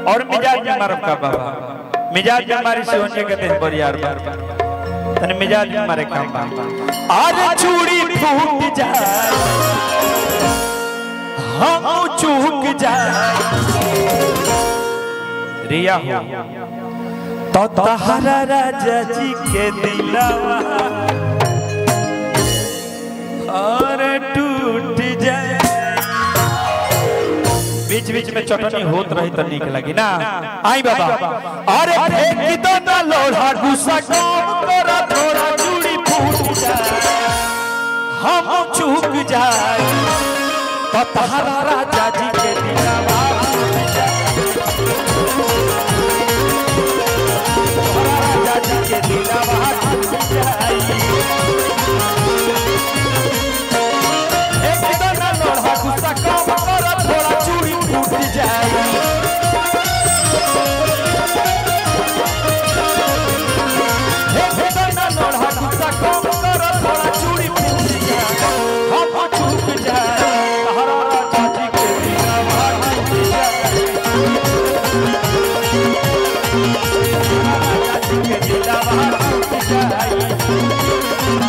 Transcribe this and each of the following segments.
और मिजाज में मारब का बाबा मिजाज में मारी से होने कहते हैं पर यार तने मिजाज में मारे काम बाबा अरे चूड़ी फूट जाए हम चूक जाए रिया हो तो तहरा राजा जी के दिलावा और टूट जाए बीच बीच में चटनी होत रही तो निक लगी ना आई बाबा अरे फेंक दो ना लोढ़ा गुस्सा कम करा थोड़ा चूड़ी फूट जाए हम चूक जाए तो तहरा राजा जी के दिलावा राजा जी के दिलावा टूट जाए एक दो ना लोढ़ा गुस्सा कम करा थोड़ा चूड़ी फूट जाए एक दो ना लोढ़ा गुस्सा कम करा थोड़ा चूड़ी फूट जाए हम चूक जाए तहरा राजा जी के दिलावा टूट जाए राजा जी के दिलावा टूट जाए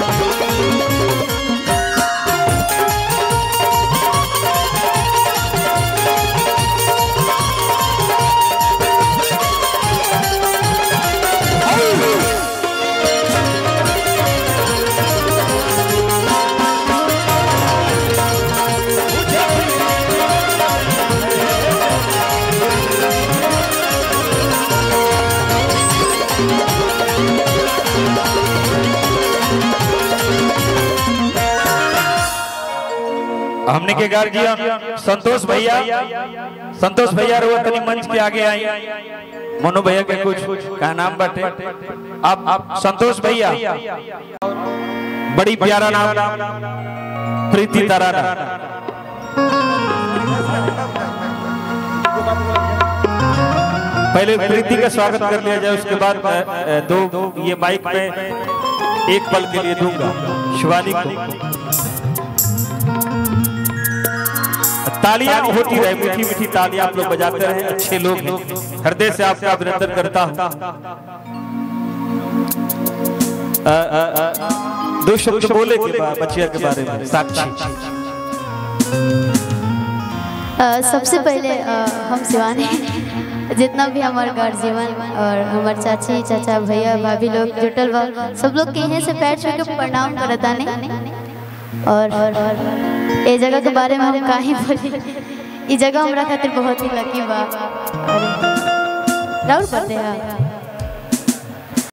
हमने के गार्जियन संतोष भैया रो तनी मंच के आगे आई मनु भैया के कुछ का नाम बाटे आप संतोष भैया बड़ी प्यारा नाम प्रीति ताराना पहले प्रीति का स्वागत कर लिया जाए उसके बाद दो ये माइक में एक पल के लिए दूंगा शिवानी को तालियां होती रहे मीठी मीठी तालियां आप लोग बजाते रहे अच्छे लोग हैं हृदय से आपका अभिनंदन करता हूं दो शब्द बोले के बाद बच्चिया के बारे में साक्षी सबसे पहले हम शिवानी जितना भी हमारे गार्जियन और हमारे चाची चाचा भैया भाभी लोग जुटल बा सब लोग के यहाँ से पैर छू के प्रणाम करता नहीं और ये जगह के बारे में हम काहे बोली ये जगह हमरा खातिर बहुत ही लकी बा राउर करते हैं